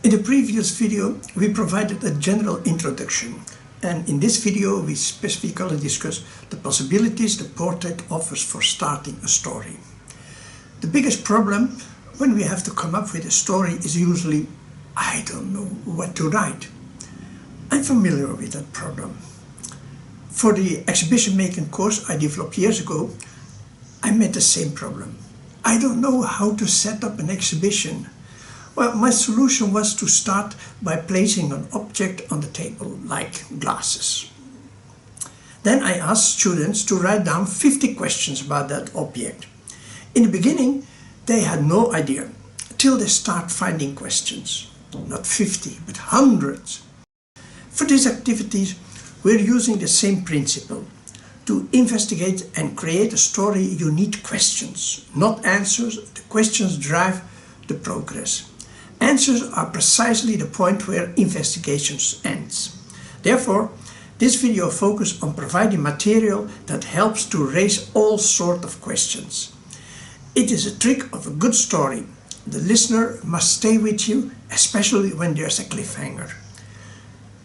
In the previous video, we provided a general introduction, and in this video we specifically discuss the possibilities the portrait offers for starting a story. The biggest problem when we have to come up with a story is usually, I don't know what to write. I'm familiar with that problem. For the exhibition making course I developed years ago, I met the same problem. I don't know how to set up an exhibition. Well, my solution was to start by placing an object on the table, like glasses. Then I asked students to write down 50 questions about that object. In the beginning, they had no idea, till they start finding questions. Not 50, but hundreds. For these activities, we're using the same principle. To investigate and create a story, you need questions, not answers. The questions drive the progress. Answers are precisely the point where investigations ends. Therefore, this video focuses on providing material that helps to raise all sorts of questions. It is a trick of a good story. The listener must stay with you, especially when there's a cliffhanger.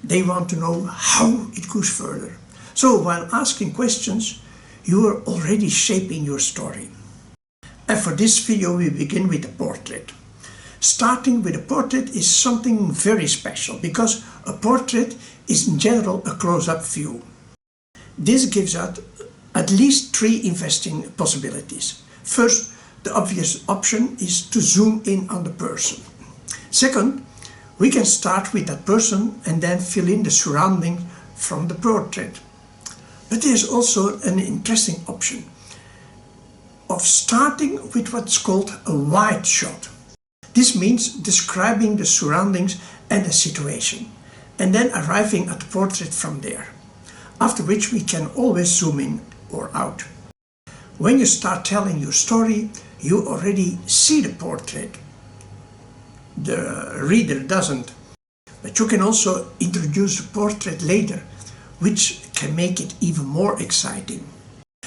They want to know how it goes further. So while asking questions, you are already shaping your story. And for this video we begin with a portrait. Starting with a portrait is something very special because a portrait is in general a close-up view. This gives us at least 3 investing possibilities. First, the obvious option is to zoom in on the person. Second, we can start with that person and then fill in the surroundings from the portrait. But there's also an interesting option of starting with what's called a wide shot. This means describing the surroundings and the situation, and then arriving at the portrait from there, after which we can always zoom in or out. When you start telling your story, you already see the portrait. The reader doesn't, but you can also introduce the portrait later, which can make it even more exciting.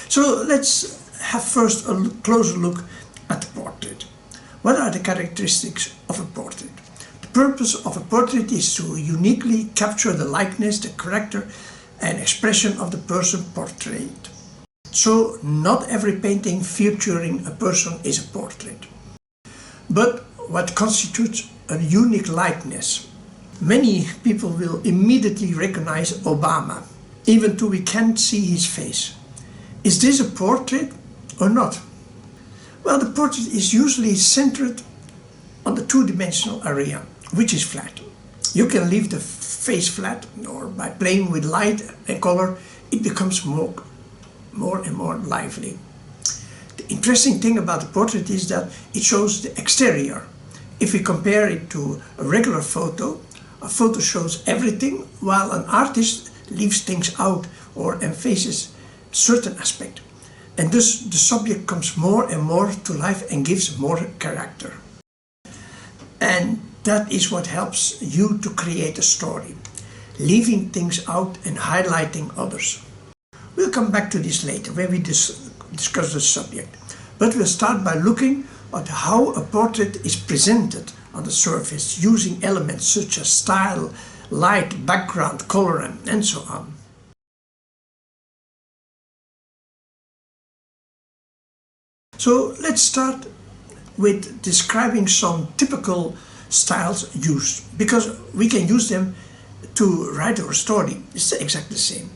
So let's have first a closer look at the portrait. What are the characteristics of a portrait? The purpose of a portrait is to uniquely capture the likeness, the character and expression of the person portrayed. So not every painting featuring a person is a portrait. But what constitutes a unique likeness? Many people will immediately recognize Obama, even though we can't see his face. Is this a portrait or not? Well, the portrait is usually centered on the two-dimensional area, which is flat. You can leave the face flat, or by playing with light and color, it becomes more and more lively. The interesting thing about the portrait is that it shows the exterior. If we compare it to a regular photo, a photo shows everything, while an artist leaves things out or emphasizes certain aspect. And thus the subject comes more and more to life and gives more character. And that is what helps you to create a story, leaving things out and highlighting others. We'll come back to this later when we discuss the subject. But we'll start by looking at how a portrait is presented on the surface using elements such as style, light, background, color and so on. So let's start with describing some typical styles used, because we can use them to write our story. It's exactly the same.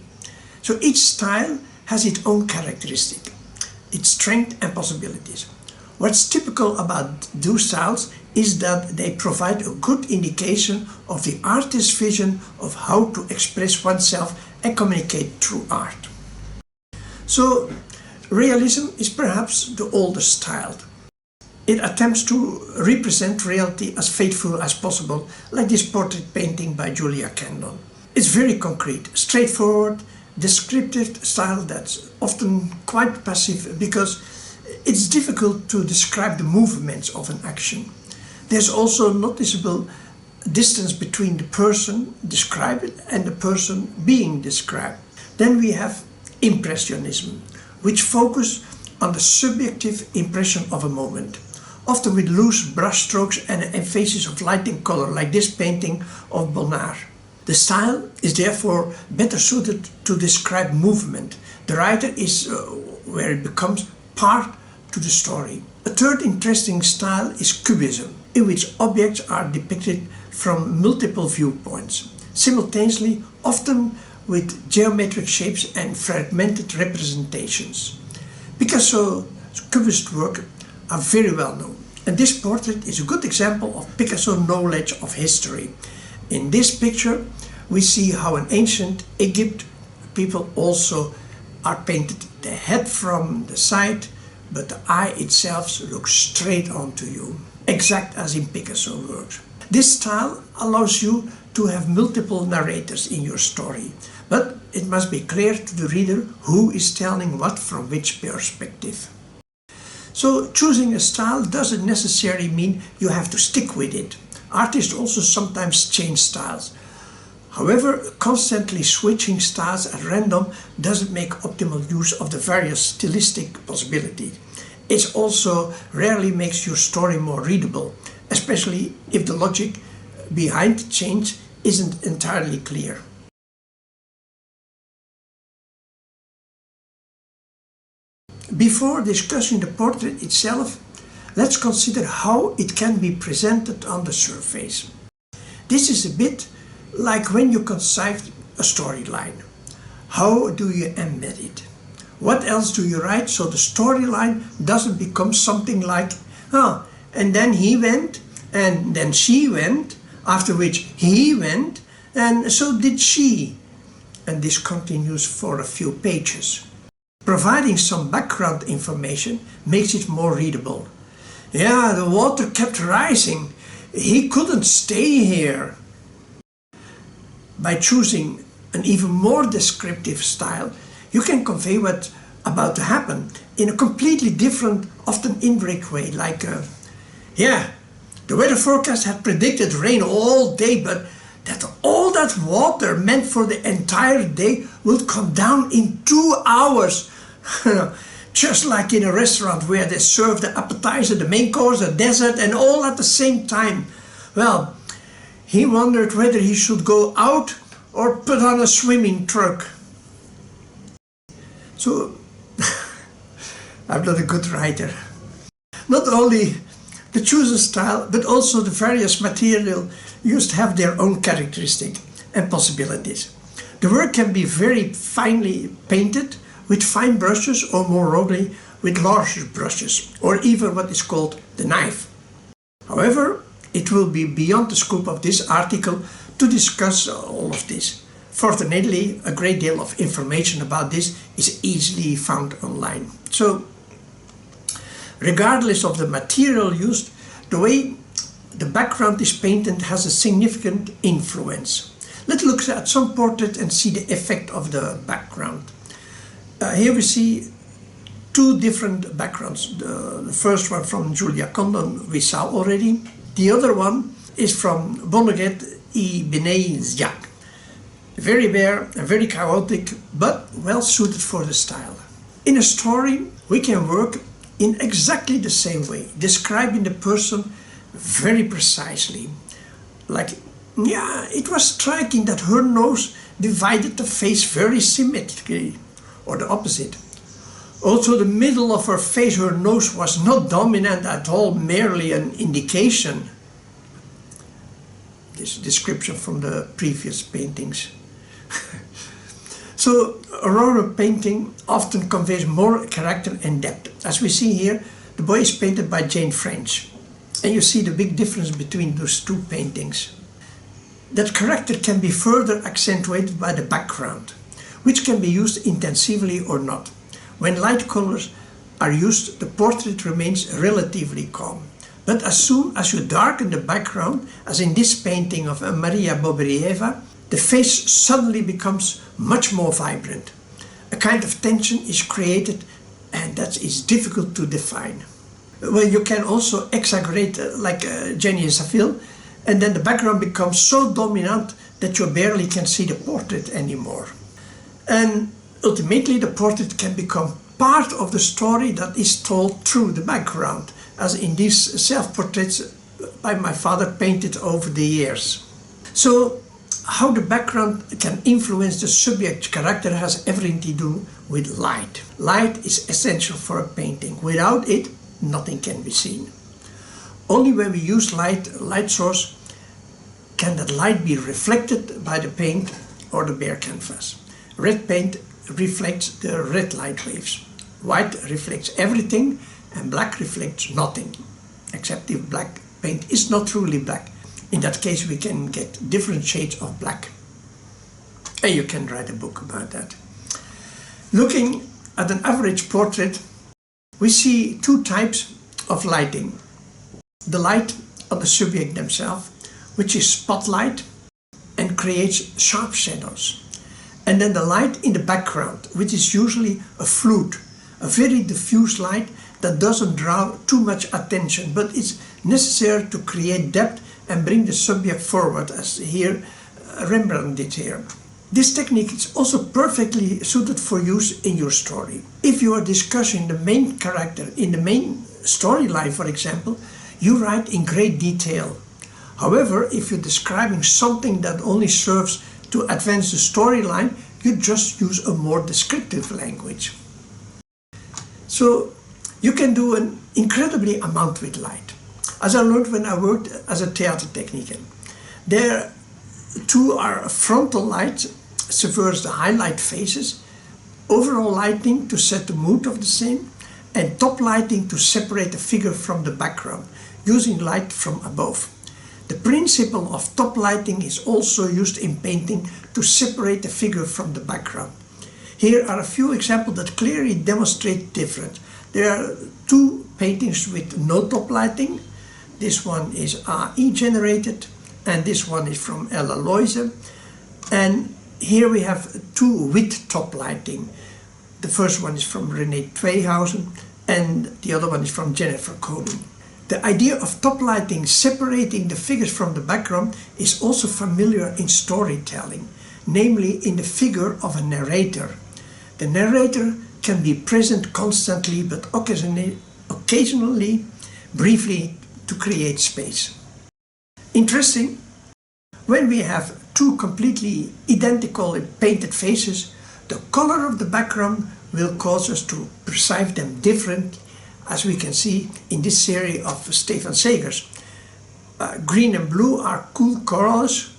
So each style has its own characteristic, its strength and possibilities. What's typical about those styles is that they provide a good indication of the artist's vision of how to express oneself and communicate through art. So realism is perhaps the oldest style. It attempts to represent reality as faithful as possible, like this portrait painting by Julia Candon. It's very concrete, straightforward, descriptive style that's often quite passive because it's difficult to describe the movements of an action. There's also noticeable distance between the person described and the person being described. Then we have Impressionism, which focuses on the subjective impression of a moment. often with loose brush strokes and an emphasis of light and color, like this painting of Bonnard. The style is therefore better suited to describe movement. The writer is where it becomes part to the story. A third interesting style is cubism, in which objects are depicted from multiple viewpoints, simultaneously, often with geometric shapes and fragmented representations. Picasso's cubist work are very well known, and this portrait is a good example of Picasso's knowledge of history. In this picture we see how in ancient Egypt people also are painted the head from the side, but the eye itself looks straight onto you, exact as in Picasso's works. This style allows you to have multiple narrators in your story, but it must be clear to the reader who is telling what from which perspective. So choosing a style doesn't necessarily mean you have to stick with it. Artists also sometimes change styles. However, constantly switching styles at random doesn't make optimal use of the various stylistic possibilities. It also rarely makes your story more readable, especially if the logic behind change isn't entirely clear. Before discussing the portrait itself, let's consider how it can be presented on the surface. This is a bit like when you conceive a storyline. How do you embed it? What else do you write so the storyline doesn't become something like, and then he went, and then she went, after which he went, and so did she. And this continues for a few pages. Providing some background information makes it more readable. Yeah, the water kept rising. He couldn't stay here. By choosing an even more descriptive style, you can convey what's about to happen in a completely different, often indirect way, like, the weather forecast had predicted rain all day, but that all that water meant for the entire day will come down in 2 hours. Just like in a restaurant where they serve the appetizer, the main course, the dessert, and all at the same time. Well, he wondered whether he should go out or put on a swimming trunk. So, I'm not a good writer. Not only the chosen style, but also the various material used have their own characteristics and possibilities. The work can be very finely painted with fine brushes, or more rarely with larger brushes, or even what is called the knife. However, it will be beyond the scope of this article to discuss all of this. Fortunately, a great deal of information about this is easily found online. So, regardless of the material used, the way the background is painted has a significant influence. Let's look at some portraits and see the effect of the background. Here we see two different backgrounds. The first one from Julia Condon we saw already. The other one is from Bonneguet y Benezia. Very bare and very chaotic, but well suited for the style. In a story, we can work in exactly the same way, describing the person very precisely. Like, it was striking that her nose divided the face very symmetrically, or the opposite. Also, the middle of her face, her nose was not dominant at all, merely an indication. This description from the previous paintings. So, Aurora painting often conveys more character and depth. As we see here, the boy is painted by Jane French. And you see the big difference between those two paintings. That character can be further accentuated by the background, which can be used intensively or not. When light colors are used, the portrait remains relatively calm. But as soon as you darken the background, as in this painting of Maria Bobrieva, the face suddenly becomes much more vibrant. A kind of tension is created, and that is difficult to define. Well, you can also exaggerate like Jenny Saville, and then the background becomes so dominant that you barely can see the portrait anymore. And ultimately the portrait can become part of the story that is told through the background. as in these self-portraits by my father painted over the years. So how the background can influence the subject character has everything to do with light. Light is essential for a painting. Without it, nothing can be seen. Only when we use light source, can that light be reflected by the paint or the bare canvas. Red paint reflects the red light waves. White reflects everything and black reflects nothing, except if black paint is not truly black. In that case we can get different shades of black. And you can write a book about that. Looking at an average portrait, we see two types of lighting. The light on the subject themselves, which is spotlight and creates sharp shadows. And then the light in the background, which is usually a flute, a very diffuse light that doesn't draw too much attention, but it's necessary to create depth and bring the subject forward, as here Rembrandt did here. This technique is also perfectly suited for use in your story. If you are discussing the main character in the main storyline, for example, you write in great detail. However, if you're describing something that only serves to advance the storyline, you just use a more descriptive language. So you can do an incredibly amount with light. As I learned when I worked as a theater technician, there too are frontal light subverts the highlight faces, overall lighting to set the mood of the scene, and top lighting to separate the figure from the background, using light from above. The principle of top lighting is also used in painting to separate the figure from the background. Here are a few examples that clearly demonstrate difference. There are two paintings with no top lighting. This one is AI generated and this one is from Ella Loise. And here we have two with top lighting. The first one is from René Tweehausen and the other one is from Jennifer Koning. The idea of top lighting separating the figures from the background is also familiar in storytelling, namely in the figure of a narrator. The narrator can be present constantly but occasionally, briefly, to create space. Interesting, when we have two completely identical painted faces, the color of the background will cause us to perceive them different, as we can see in this series of Stefan Segers. Green and blue are cool colors,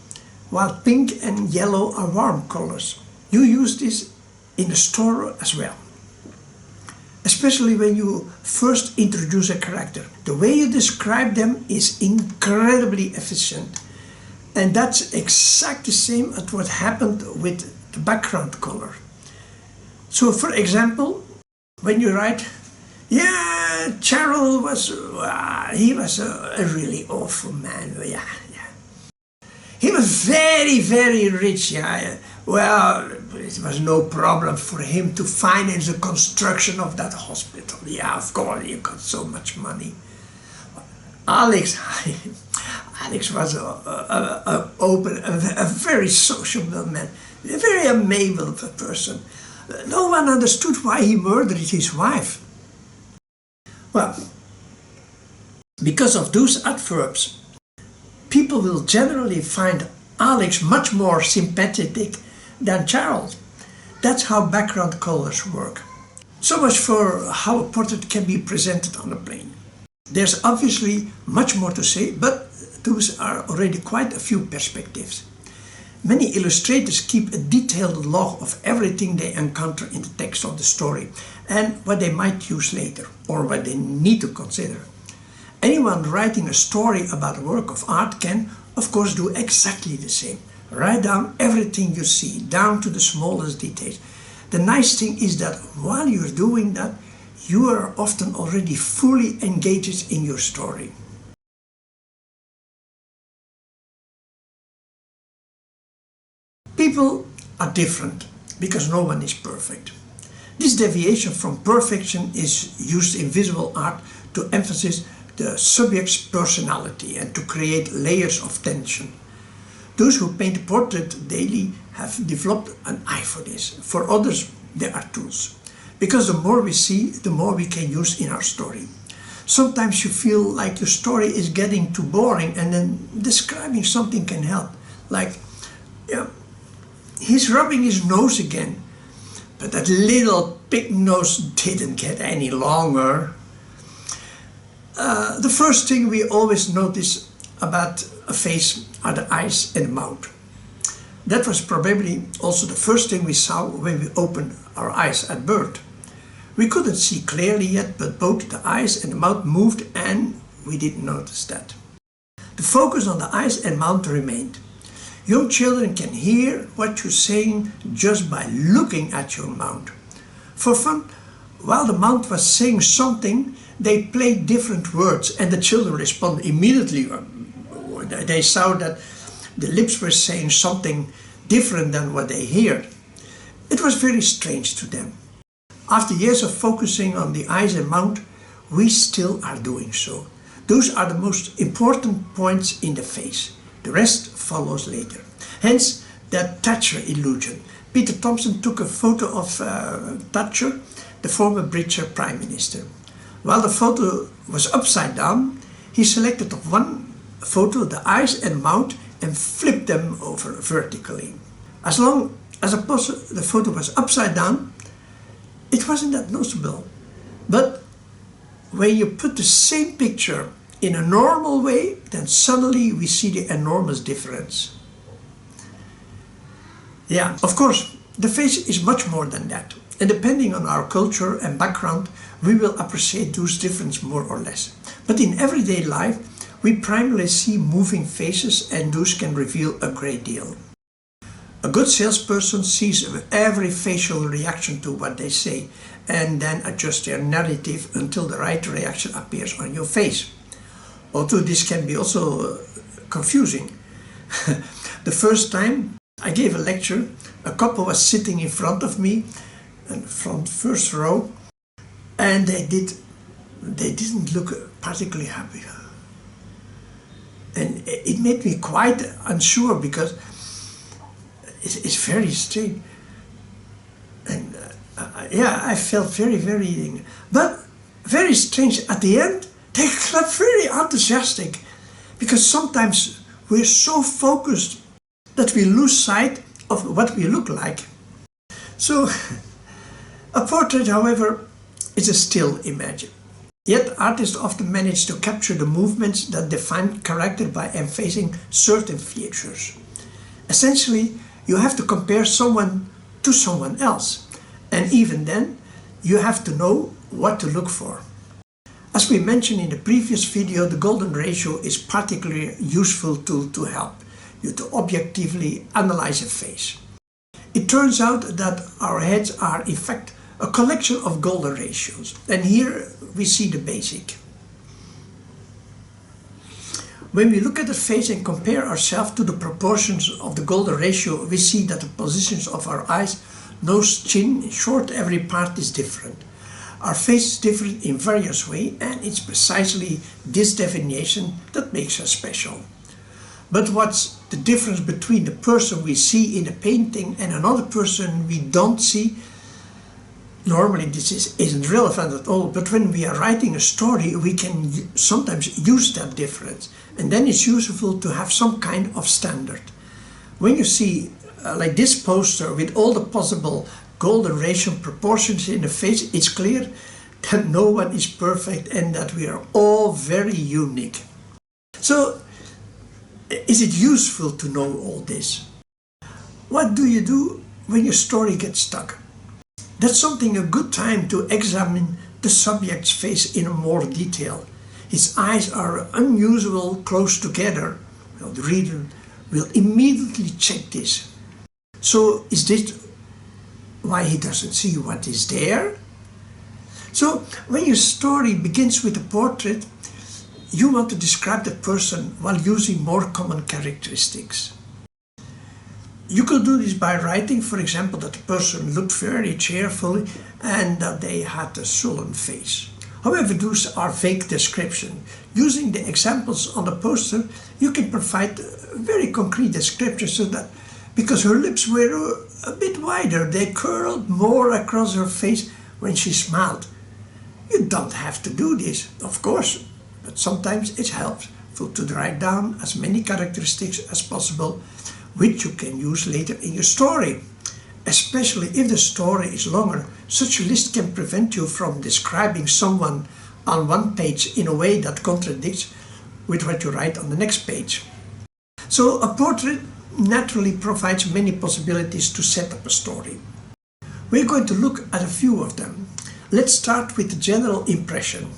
while pink and yellow are warm colors. You use this in the store as well, especially when you first introduce a character. The way you describe them is incredibly efficient, and that's exactly the same as what happened with the background color. So for example, when you write, yeah, Charles was, he was a really awful man, yeah. He was very, very rich, yeah. Well, it was no problem for him to finance the construction of that hospital. Yeah, of course, he got so much money. Alex was a very sociable man, a very amiable person. No one understood why he murdered his wife. Well, because of those adverbs, people will generally find Alex much more sympathetic than Charles. That's how background colors work. So much for how a portrait can be presented on a plane. There's obviously much more to say, but those are already quite a few perspectives. Many illustrators keep a detailed log of everything they encounter in the text of the story and what they might use later or what they need to consider. Anyone writing a story about a work of art can, of course, do exactly the same. Write down everything you see, down to the smallest details. The nice thing is that while you're doing that, you are often already fully engaged in your story. People are different because no one is perfect. This deviation from perfection is used in visual art to emphasize the subject's personality and to create layers of tension. Those who paint a portrait daily have developed an eye for this. For others, there are tools. Because the more we see, the more we can use in our story. Sometimes you feel like your story is getting too boring, and then describing something can help. Like, yeah, he's rubbing his nose again, but that little big nose didn't get any longer. The first thing we always notice about a face are the eyes and the mouth. That was probably also the first thing we saw when we opened our eyes at birth. We couldn't see clearly yet, but both the eyes and the mouth moved, and we didn't notice that. The focus on the eyes and mouth remained. Young children can hear what you're saying just by looking at your mouth. For fun, while the mouth was saying something, they played different words, and the children responded immediately. They saw that the lips were saying something different than what they heard. It was very strange to them. After years of focusing on the eyes and mouth, we still are doing so. Those are the most important points in the face. The rest follows later. Hence, that Thatcher illusion. Peter Thomson took a photo of Thatcher, the former British Prime Minister. While the photo was upside down, he selected of one photo the eyes and mouth and flipped them over vertically. As long as the photo was upside down, it wasn't that noticeable. But when you put the same picture in a normal way, then suddenly we see the enormous difference. Yeah, of course, the face is much more than that. And depending on our culture and background, we will appreciate those differences more or less. But in everyday life, we primarily see moving faces, and those can reveal a great deal. A good salesperson sees every facial reaction to what they say and then adjusts their narrative until the right reaction appears on your face. Although this can be also confusing. The first time I gave a lecture, a couple was sitting in front of me, from first row, and they didn't look particularly happy. And it made me quite unsure, because it's very strange. And yeah, I felt very, but very strange. At the end, they got very enthusiastic, because sometimes we're so focused that we lose sight of what we look like. So, a portrait, however, is a still image. Yet artists often manage to capture the movements that define character by emphasizing certain features. Essentially, you have to compare someone to someone else, and even then, you have to know what to look for. As we mentioned in the previous video, the golden ratio is a particularly useful tool to help you to objectively analyze a face. It turns out that our heads are in fact a collection of golden ratios, and here we see the basic. When we look at the face and compare ourselves to the proportions of the golden ratio, we see that the positions of our eyes, nose, chin, short, every part is different. Our face is different in various ways, and it's precisely this definition that makes us special. But what's the difference between the person we see in a painting and another person we don't see? Normally this isn't relevant at all, but when we are writing a story, we can sometimes use that difference. And then it's useful to have some kind of standard. When you see like this poster with all the possible golden ratio proportions in the face, it's clear that no one is perfect and that we are all very unique. So, is it useful to know all this? What do you do when your story gets stuck? That's something a good time to examine the subject's face in more detail. His eyes are unusual close together. Well, the reader will immediately check this. So is this why he doesn't see what is there? So when your story begins with a portrait, you want to describe the person while using more common characteristics. You could do this by writing, for example, that the person looked very cheerful and that they had a sullen face. However, those are vague descriptions. Using the examples on the poster, you can provide very concrete descriptions, so that because her lips were a bit wider, they curled more across her face when she smiled. You don't have to do this, of course, but sometimes it helpful to write down as many characteristics as possible which you can use later in your story. Especially if the story is longer, such a list can prevent you from describing someone on one page in a way that contradicts with what you write on the next page. So a portrait naturally provides many possibilities to set up a story. We're going to look at a few of them. Let's start with the general impression,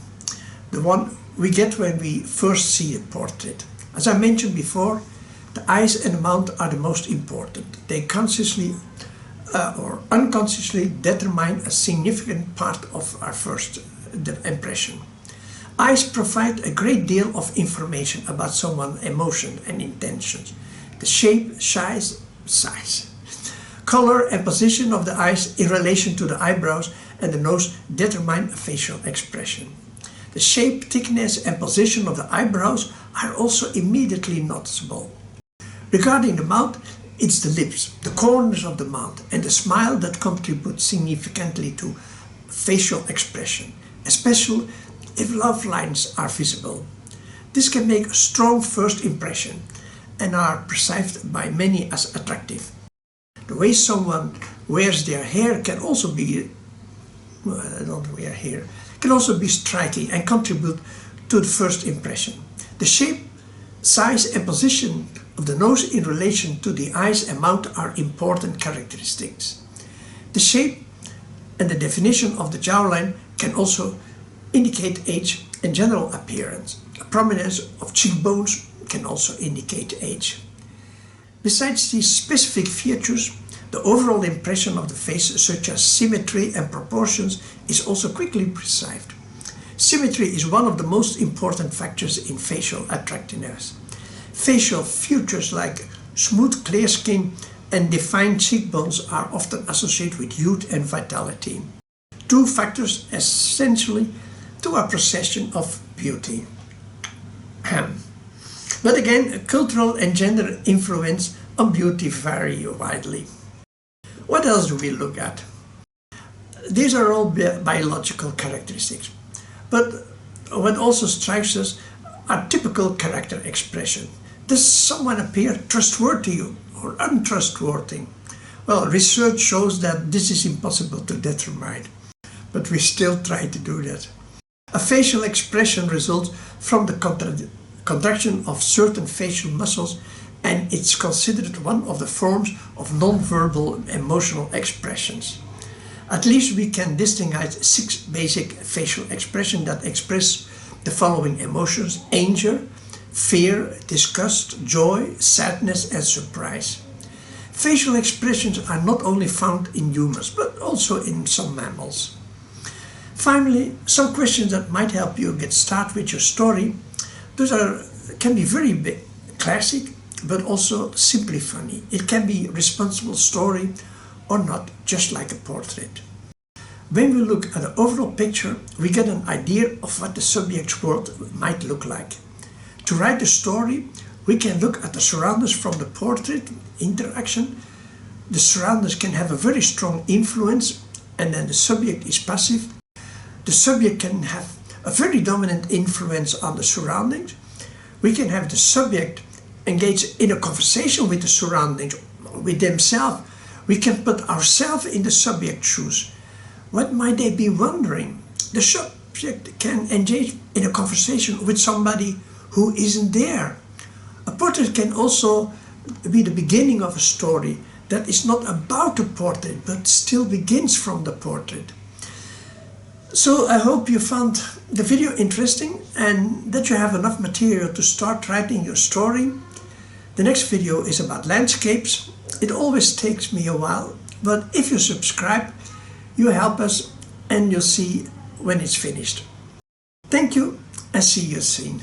the one we get when we first see a portrait. As I mentioned before, the eyes and the mouth are the most important. They consciously or unconsciously determine a significant part of our first impression. Eyes provide a great deal of information about someone's emotion and intentions. The shape, size, color and position of the eyes in relation to the eyebrows and the nose determine a facial expression. The shape, thickness and position of the eyebrows are also immediately noticeable. Regarding the mouth, it's the lips, the corners of the mouth and the smile that contribute significantly to facial expression, especially if laugh lines are visible. This can make a strong first impression and are perceived by many as attractive. The way someone wears their hair can also be, can also be striking and contribute to the first impression. The shape, size and position of the nose in relation to the eyes and mouth are important characteristics. The shape and the definition of the jawline can also indicate age and general appearance. The prominence of cheekbones can also indicate age. Besides these specific features, the overall impression of the face, such as symmetry and proportions, is also quickly perceived. Symmetry is one of the most important factors in facial attractiveness. Facial features like smooth, clear skin and defined cheekbones are often associated with youth and vitality. Two factors essentially to our perception of beauty. But again, cultural and gender influence on beauty vary widely. What else do we look at? These are all biological characteristics, but what also strikes us are typical character expression. Does someone appear trustworthy or untrustworthy? Well, research shows that this is impossible to determine, but we still try to do that. A facial expression results from the contraction of certain facial muscles, and it's considered one of the forms of non-verbal emotional expressions. At least we can distinguish 6 basic facial expressions that express the following emotions: anger, fear, disgust, joy, sadness and surprise. Facial expressions are not only found in humans but also in some mammals. Finally, some questions that might help you get started with your story. Those can be very classic but also simply funny. It can be a responsible story or not, just like a portrait. When we look at the overall picture, we get an idea of what the subject's world might look like. To write the story, we can look at the surroundings from the portrait interaction. The surroundings can have a very strong influence, and then the subject is passive. The subject can have a very dominant influence on the surroundings. We can have the subject engage in a conversation with the surroundings, with themselves. We can put ourselves in the subject's shoes. What might they be wondering? The subject can engage in a conversation with somebody who isn't there. A portrait can also be the beginning of a story that is not about the portrait but still begins from the portrait. So I hope you found the video interesting and that you have enough material to start writing your story. The next video is about landscapes. It always takes me a while, but if you subscribe, you help us and you'll see when it's finished. Thank you and see you soon.